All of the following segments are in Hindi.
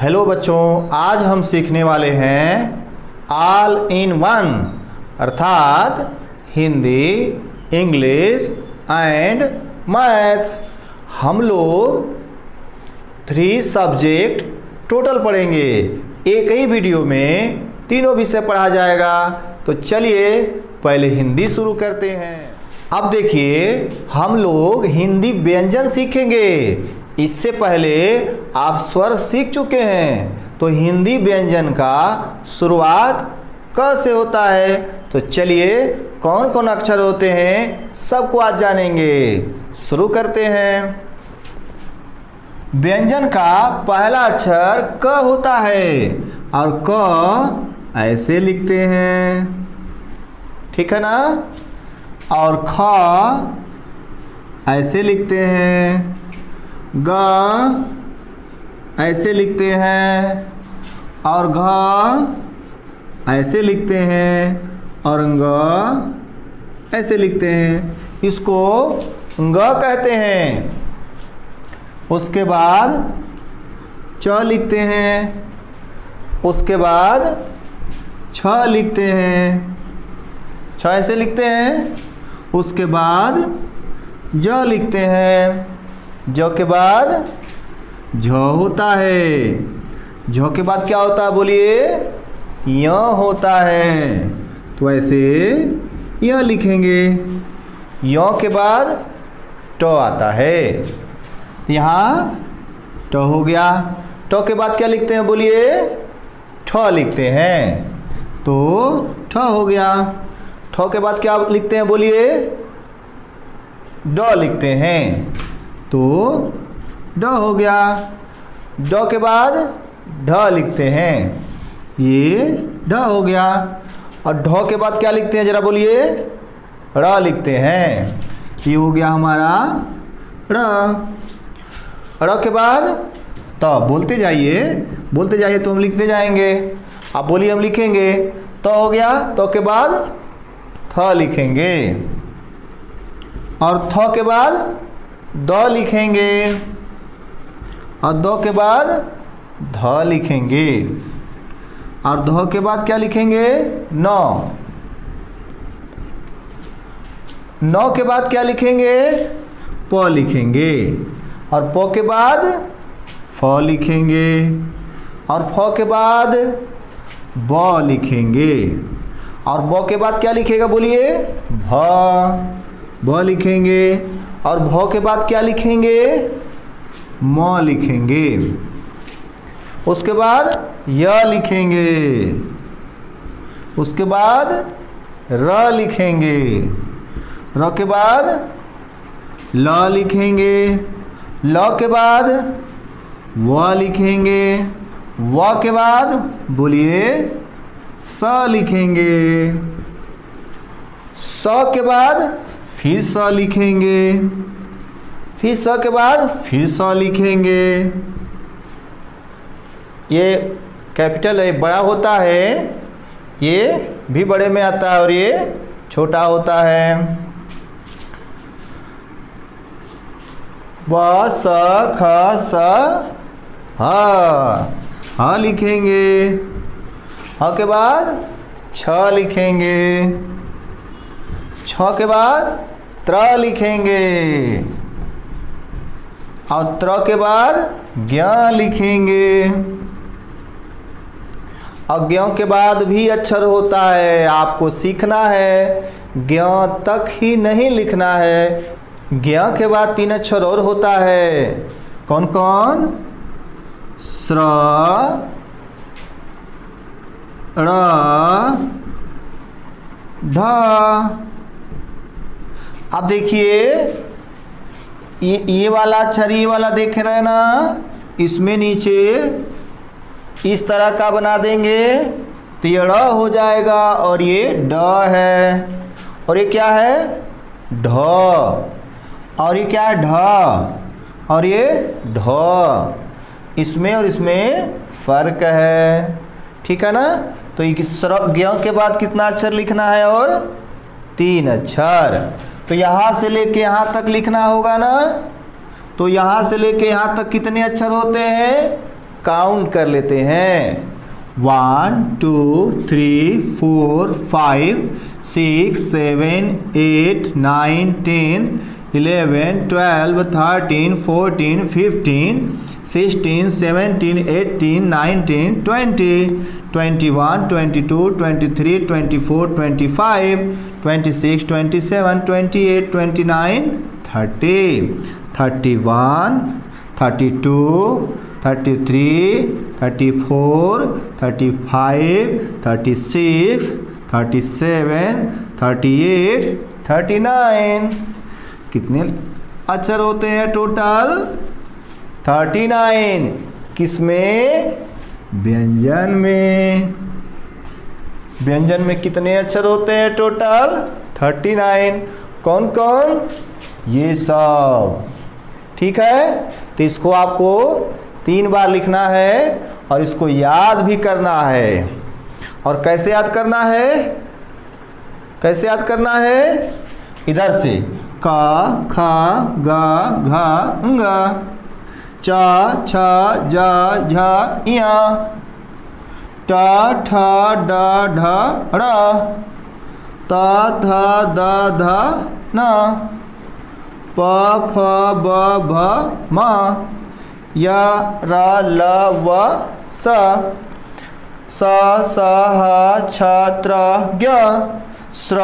हेलो बच्चों, आज हम सीखने वाले हैं ऑल इन वन अर्थात हिंदी, इंग्लिश एंड मैथ्स। हम लोग 3 सब्जेक्ट टोटल पढ़ेंगे। एक ही वीडियो में तीनों विषय पढ़ा जाएगा। तो चलिए पहले हिंदी शुरू करते हैं। अब देखिए, हम लोग हिंदी व्यंजन सीखेंगे। इससे पहले आप स्वर सीख चुके हैं, तो हिंदी व्यंजन का शुरुआत क से होता है। तो चलिए कौन कौन अक्षर होते हैं सबको आज जानेंगे। शुरू करते हैं। व्यंजन का पहला अक्षर क होता है और क ऐसे लिखते हैं, ठीक है ना। और ख ऐसे लिखते हैं, ग ऐसे लिखते हैं और घ ऐसे लिखते हैं और ग ऐसे लिखते हैं। इसको ग कहते हैं। उसके बाद च लिखते हैं, उसके बाद छ लिखते हैं, छ ऐसे लिखते हैं। उसके बाद ज लिखते हैं, ज के बाद झ होता है। झ के बाद क्या होता है बोलिए? य होता है। तो ऐसे य लिखेंगे। य के बाद ट आता है। यहाँ ट हो गया। ट के बाद क्या लिखते हैं बोलिए? ठ लिखते हैं। तो ठ हो गया। ठ के बाद क्या लिखते हैं बोलिए? ड लिखते हैं। तो ड हो गया। ड के बाद ढ लिखते हैं। ये ढ हो गया। और ढ के बाद क्या लिखते हैं जरा बोलिए? ड़ लिखते हैं। ये हो गया हमारा ड़। ड़ के बाद त। बोलते जाइए तो हम लिखते जाएंगे। आप बोलिए, हम लिखेंगे। त हो गया। त के बाद थ लिखेंगे और थ के बाद द लिखेंगे और द के बाद ध लिखेंगे और ध के बाद क्या लिखेंगे? न। न के बाद क्या लिखेंगे? प लिखेंगे और प के बाद फ लिखेंगे और फ के बाद ब लिखेंगे और ब के बाद क्या लिखेगा बोलिए? भ लिखेंगे और भ के बाद क्या लिखेंगे? म लिखेंगे। उसके बाद य लिखेंगे। उसके बाद र लिखेंगे। र के बाद ल लिखेंगे। ल के बाद व लिखेंगे। व के बाद बोलिए स लिखेंगे। स के बाद फिर स लिखेंगे। फिर स के बाद फिर स लिखेंगे। ये कैपिटल है, बड़ा होता है। ये भी बड़े में आता है और ये छोटा होता है। व स ख स ह लिखेंगे। ह के बाद छ लिखेंगे। छ के बाद त्र लिखेंगे और त्र के बाद ज्ञ लिखेंगे। और ज्ञ के बाद भी अक्षर होता है, आपको सीखना है। ज्ञ तक ही नहीं लिखना है। ज्ञ के बाद 3 अक्षर और होता है। कौन कौन? स्र, ण, ढ। अब देखिए, ये वाला अक्षर, ये वाला देख रहे हैं ना, इसमें नीचे इस तरह का बना देंगे तो ये ड़ हो जाएगा और ये ड है और ये क्या है? ढ। और ये क्या है? ढ। और ये ढ। इसमें और इसमें फर्क है, ठीक है ना। तो ये ज्ञ के बाद कितना अक्षर लिखना है? और 3 अक्षर। तो यहाँ से लेके यहाँ तक लिखना होगा ना। तो यहाँ से लेके यहाँ तक कितने अक्षर होते हैं? काउंट कर लेते हैं। 1 2 3 4 5 6 7 8 9 10 11 12 13 14 15 16 17 18 19 20 21 22 23 24 25 26 27 28 29 30 31 32 33 34 35 36 37 38 39। कितने अक्षर होते हैं टोटल? 39। किसमें? व्यंजन में। व्यंजन में कितने अक्षर होते हैं टोटल? 39। कौन कौन? ये सब। ठीक है, तो इसको आपको 3 बार लिखना है और इसको याद भी करना है। और कैसे याद करना है? कैसे याद करना है? इधर से का खा गा घा गा, चा छा जा झा इया, टा ठा डा ढा ड़ा, ता था दा धा ना, प फ ब भ म, या रा ल व स, स स ह छ त्र ज्ञ, स्र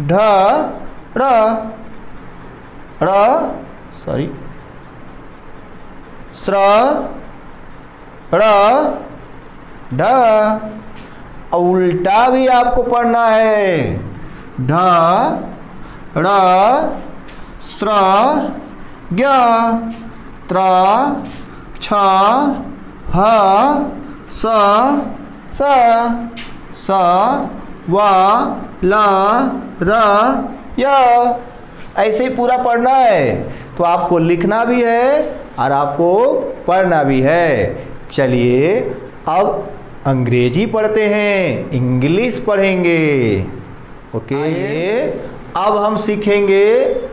ढ ड़ ड़ सॉरी स्र ड़ ढ। उल्टा भी आपको पढ़ना है। ढ ड़ स्र ज्ञ त्र छ ह स स स व ल र य। ऐसे ही पूरा पढ़ना है। तो आपको लिखना भी है और आपको पढ़ना भी है। चलिए अब अंग्रेजी पढ़ते हैं, इंग्लिश पढ़ेंगे। ओके, अब हम सीखेंगे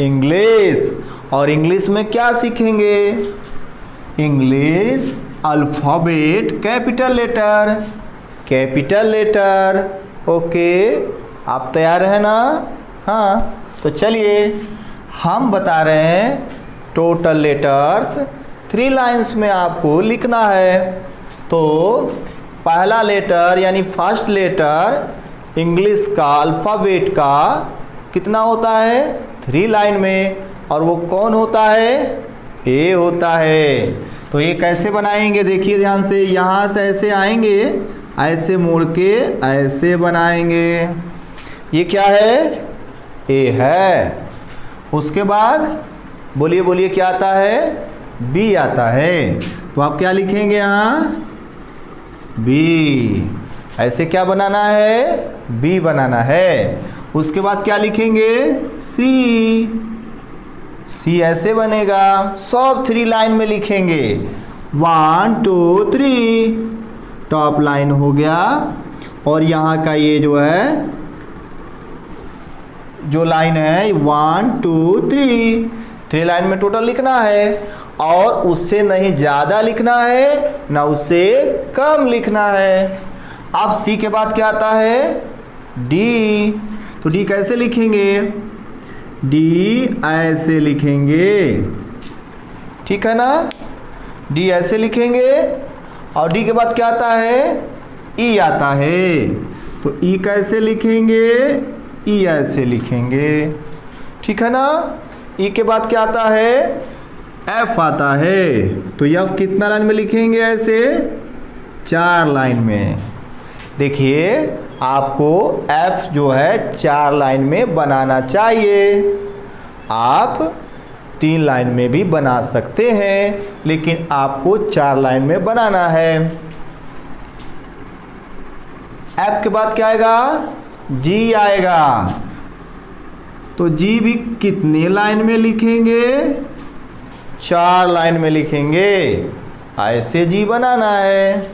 इंग्लिश। और इंग्लिश में क्या सीखेंगे? English alphabet capital letter, capital letter. Okay, आप तैयार हैं ना? हाँ, तो चलिए हम बता रहे हैं टोटल लेटर्स 3 लाइन्स में आपको लिखना है। तो पहला लेटर यानी फर्स्ट लेटर इंग्लिश का अल्फ़ाबेट का कितना होता है? 3 लाइन में। और वो कौन होता है? ए होता है। तो ये कैसे बनाएंगे? देखिए ध्यान से, यहाँ से ऐसे आएंगे, ऐसे मोड़ के ऐसे बनाएंगे। ये क्या है? ए है। उसके बाद बोलिए बोलिए क्या आता है? बी आता है। तो आप क्या लिखेंगे यहाँ? बी। ऐसे क्या बनाना है? बी बनाना है। उसके बाद क्या लिखेंगे? सी। सी ऐसे बनेगा। सब 3 लाइन में लिखेंगे। 1 2 3 टॉप लाइन हो गया। और यहाँ का ये जो है, जो लाइन है 1 2 3 लाइन में टोटल लिखना है। और उससे नहीं ज़्यादा लिखना है, ना उससे कम लिखना है। अब सी के बाद क्या आता है? डी। तो डी कैसे लिखेंगे? डी ऐसे लिखेंगे। ठीक है ना? डी ऐसे लिखेंगे। और डी के बाद क्या आता है? ई आता है। तो ई कैसे लिखेंगे? ई ऐसे लिखेंगे। ठीक है ना? ई के बाद क्या आता है? एफ आता है। तो एफ कितना लाइन में लिखेंगे? ऐसे 4 लाइन में। देखिए आपको एफ जो है 4 लाइन में बनाना चाहिए। आप 3 लाइन में भी बना सकते हैं, लेकिन आपको 4 लाइन में बनाना है। एफ के बाद क्या आएगा? जी आएगा। तो जी भी कितने लाइन में लिखेंगे? 4 लाइन में लिखेंगे। ऐसे जी बनाना है।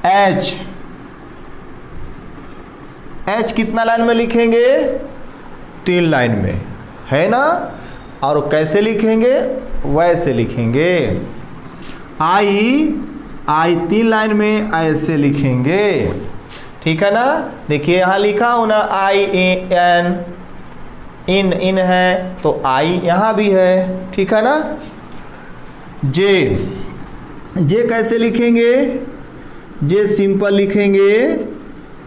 एच, एच कितना लाइन में लिखेंगे? 3 लाइन में, है ना? और कैसे लिखेंगे? वैसे लिखेंगे। आई आई 3 लाइन में ऐसे लिखेंगे, ठीक है ना। देखिए यहाँ लिखा हूँ ना आई एन, इन इन है तो आई यहाँ भी है, ठीक है ना। जे, जे कैसे लिखेंगे? जे सिंपल लिखेंगे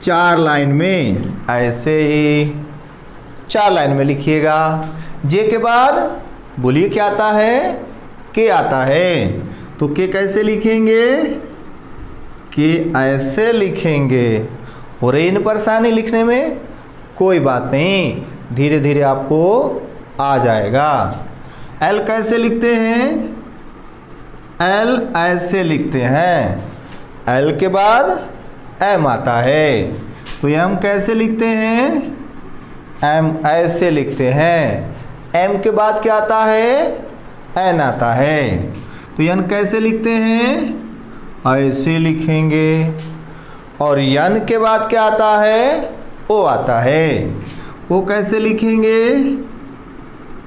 4 लाइन में, ऐसे ही 4 लाइन में लिखिएगा। जे के बाद बोलिए क्या आता है? के आता है, तो के कैसे लिखेंगे? के ऐसे लिखेंगे। हो रही इन परेशानी लिखने में? कोई बात नहीं, धीरे धीरे आपको आ जाएगा। एल कैसे लिखते हैं? एल ऐसे लिखते हैं, एल के बाद एम आता है, तो एम कैसे लिखते हैं? एम ऐसे लिखते हैं। एम के बाद क्या आता है? एन आता है, तो एन कैसे लिखते हैं? ऐसे लिखेंगे। और यन के बाद क्या आता है? ओ आता है, वो कैसे लिखेंगे?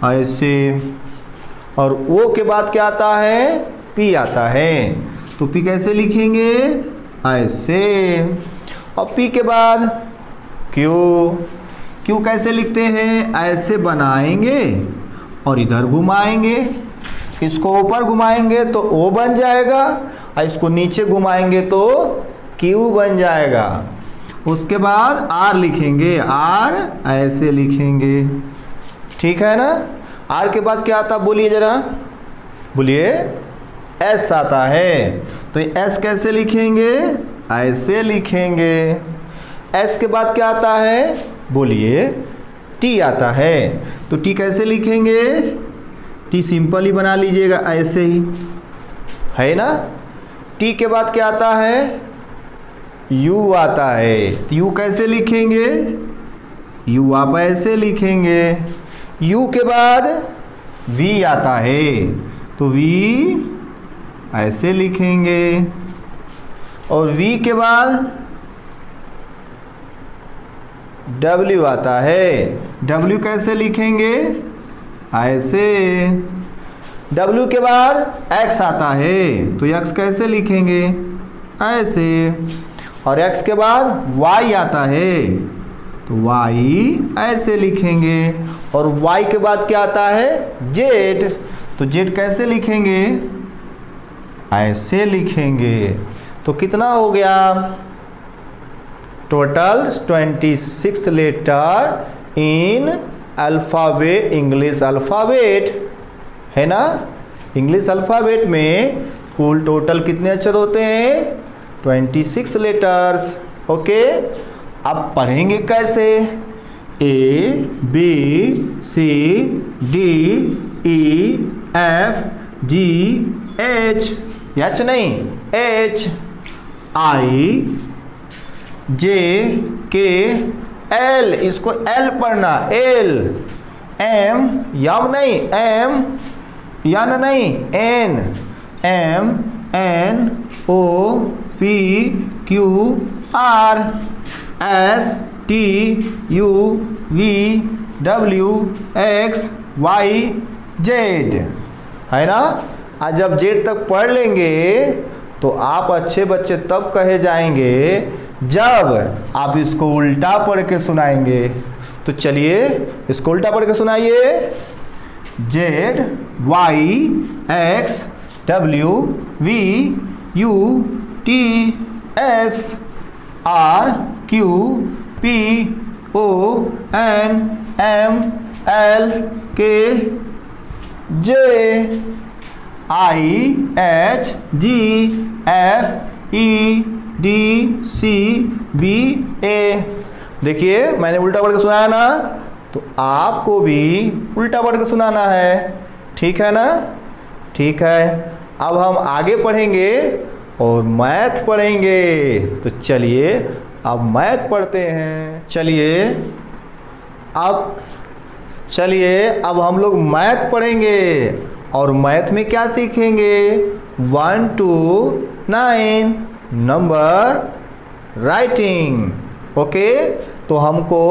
ऐसे। और ओ के बाद क्या आता है? पी आता है, तो पी कैसे लिखेंगे? ऐसे। और पी के बाद क्यू, क्यू कैसे लिखते हैं? ऐसे बनाएंगे और इधर घुमाएंगे, इसको ऊपर घुमाएंगे तो ओ बन जाएगा और इसको नीचे घुमाएंगे तो क्यू बन जाएगा। उसके बाद आर लिखेंगे, आर ऐसे लिखेंगे, ठीक है ना। आर के बाद क्या आता? बोलिए जरा, बोलिए। एस आता है, तो एस कैसे लिखेंगे? ऐसे लिखेंगे। एस के बाद क्या आता है? बोलिए। टी आता है, तो टी कैसे लिखेंगे? टी सिंपल ही बना लीजिएगा, ऐसे ही है ना। टी के बाद क्या आता है? यू आता है, तो यू कैसे लिखेंगे? यू आप ऐसे लिखेंगे। यू के बाद वी आता है, तो वी ऐसे लिखेंगे। और वी के बाद डब्ल्यू आता है, डब्ल्यू कैसे लिखेंगे? ऐसे। डब्ल्यू के बाद एक्स आता है, तो एक्स कैसे लिखेंगे? ऐसे। और एक्स के बाद वाई आता है, तो वाई ऐसे लिखेंगे। और वाई के बाद क्या आता है? जेड, तो जेड कैसे लिखेंगे? ऐसे लिखेंगे। तो कितना हो गया? टोटल 26 लेटर इन अल्फ़ाबेट, इंग्लिश अल्फ़ाबेट है ना। इंग्लिश अल्फ़ाबेट में कुल टोटल कितने अक्षर होते हैं? 26 लेटर्स। ओके, अब पढ़ेंगे कैसे? A B C D E F G H, H नहीं H, I J K L, इसको एल पढ़ना, एल। एम, यम नहीं, एम यन नहीं, N, M N O P Q R S T U V W X Y Z, है ना। आज जब जेड तक पढ़ लेंगे तो आप अच्छे बच्चे तब कहे जाएंगे जब आप इसको उल्टा पढ़ के सुनाएंगे। तो चलिए इसको उल्टा पढ़ के सुनाइए। Z Y X W V U T S R Q P O N M L K J I H G F E D C B A. देखिए मैंने उल्टा पढ़ के सुनाया ना, तो आपको भी उल्टा पढ़ के सुनाना है, ठीक है ना। ठीक है, अब हम आगे पढ़ेंगे और मैथ पढ़ेंगे। तो चलिए अब मैथ पढ़ते हैं। चलिए अब हम लोग मैथ पढ़ेंगे और मैथ में क्या सीखेंगे? 1 to 9 नंबर राइटिंग। ओके, तो हमको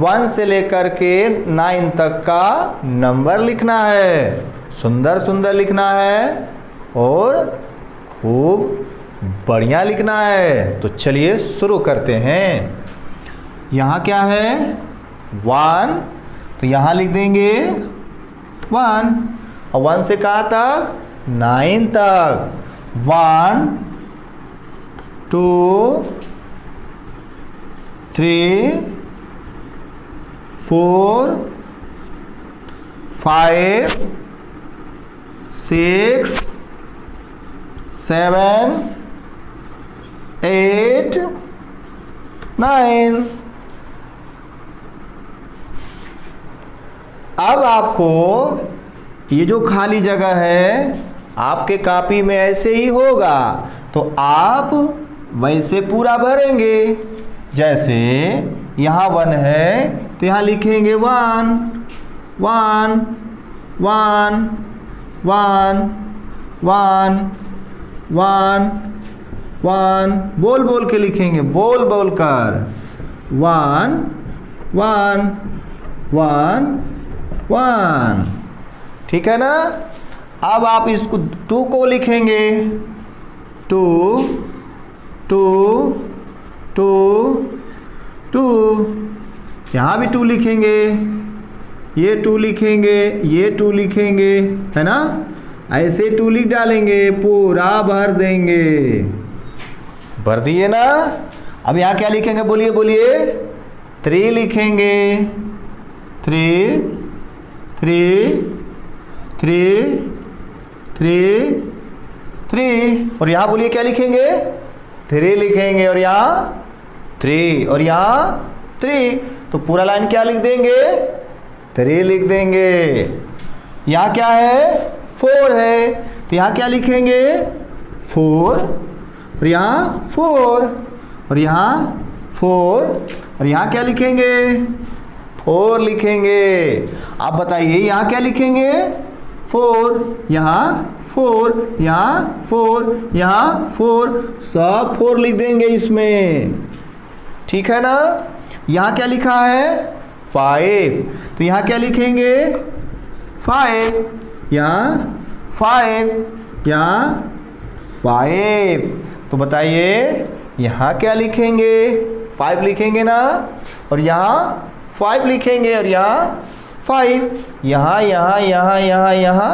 1 से लेकर के 9 तक का नंबर लिखना है, सुंदर सुंदर लिखना है और खूब बढ़िया लिखना है। तो चलिए शुरू करते हैं। यहाँ क्या है 1, तो यहाँ लिख देंगे 1 और 1 से कहाँ तक 9 तक। 1 2 3 4 5 6 7 8 9। अब आपको ये जो खाली जगह है आपके कॉपी में ऐसे ही होगा, तो आप वैसे पूरा भरेंगे। जैसे यहाँ 1 है तो यहाँ लिखेंगे 1 1 1 1 1 1 1, बोल बोल के लिखेंगे, बोल बोल कर 1 1 1 1। ठीक है ना। अब आप इसको 2 को लिखेंगे 2 2 2 2, यहाँ भी 2 लिखेंगे, ये 2 लिखेंगे, ये 2 लिखेंगे, है ना। ऐसे 2 लिख डालेंगे, पूरा भर देंगे। भर दिए ना। अब यहाँ क्या लिखेंगे बोलिए बोलिए 3 लिखेंगे 3 3 3 3 3, और यहाँ बोलिए क्या लिखेंगे 3 लिखेंगे, और यहाँ 3 और यहाँ 3, तो पूरा लाइन क्या लिख देंगे 3 लिख देंगे। यहाँ क्या है 4 है, तो यहाँ क्या लिखेंगे 4, और यहाँ 4 और यहाँ 4, और यहाँ क्या लिखेंगे 4 लिखेंगे। आप बताइए यहाँ क्या लिखेंगे 4, यहाँ 4, यहाँ 4, यहाँ 4, सब 4 लिख देंगे इसमें। ठीक है ना। यहाँ क्या लिखा है 5, तो यहाँ क्या लिखेंगे 5, यहाँ 5, यहाँ 5। तो बताइए यहाँ क्या लिखेंगे 5 लिखेंगे ना, और यहाँ 5 लिखेंगे, और यहाँ 5, यहाँ यहाँ यहाँ यहाँ यहाँ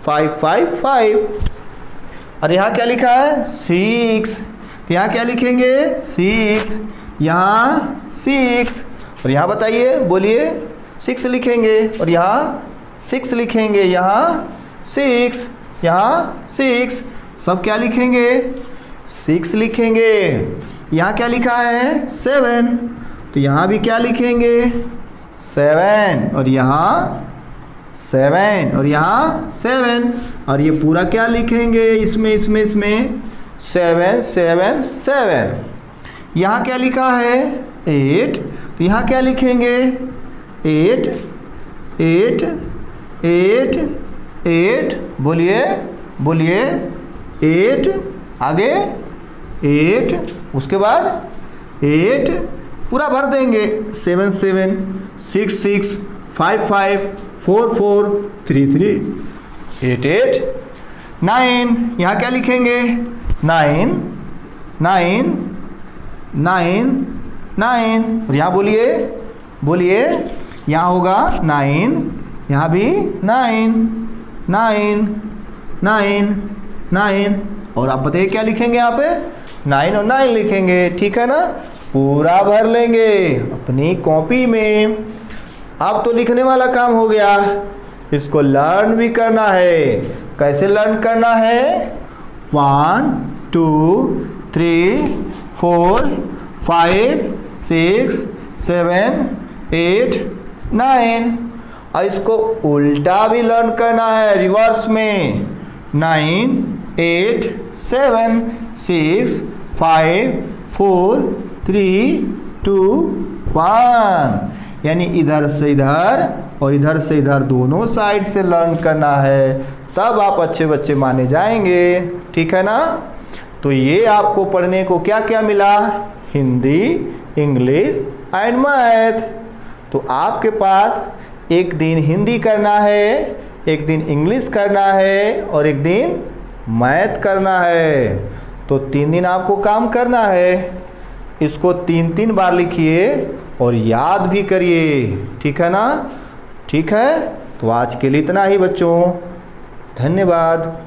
5 5 5। और यहाँ क्या लिखा है 6, तो यहाँ क्या लिखेंगे 6, यहाँ 6, और यहाँ बताइए बोलिए 6 लिखेंगे, और यहाँ 6 लिखेंगे, यहाँ 6, यहाँ 6, सब क्या लिखेंगे 6 लिखेंगे। यहाँ क्या लिखा है 7, तो यहाँ भी क्या लिखेंगे 7, और यहाँ 7, और यहाँ 7, और ये पूरा क्या लिखेंगे इसमें इसमें इसमें 7 7 7। यहाँ क्या लिखा है 8, तो यहाँ क्या लिखेंगे 8 8 8 8, बोलिए बोलिए 8, आगे 8, उसके बाद 8 पूरा भर देंगे 7 7 6 6 5 5 4 4 3 3 8 8 9। यहाँ क्या लिखेंगे 9 9 9 9, और यहाँ बोलिए बोलिए यहाँ होगा 9, यहाँ भी 9 9 9 9, और आप बताइए क्या लिखेंगे यहाँ पे 9 और 9 लिखेंगे। ठीक है ना। पूरा भर लेंगे अपनी कॉपी में। अब तो लिखने वाला काम हो गया, इसको लर्न भी करना है। कैसे लर्न करना है 1 2 3 4 5 6 7 8 9, और इसको उल्टा भी लर्न करना है, रिवर्स में 9 8 7 6 5 4 3 2 1, यानी इधर से इधर और इधर से इधर दोनों साइड से लर्न करना है, तब आप अच्छे बच्चे माने जाएंगे। ठीक है ना। तो ये आपको पढ़ने को क्या क्या मिला, हिंदी, इंग्लिश एंड मैथ। तो आपके पास एक दिन हिंदी करना है, एक दिन इंग्लिश करना है और एक दिन मैथ करना है। तो 3 दिन आपको काम करना है। इसको 3 बार लिखिए और याद भी करिए, ठीक है ना? ठीक है, तो आज के लिए इतना ही बच्चों, धन्यवाद।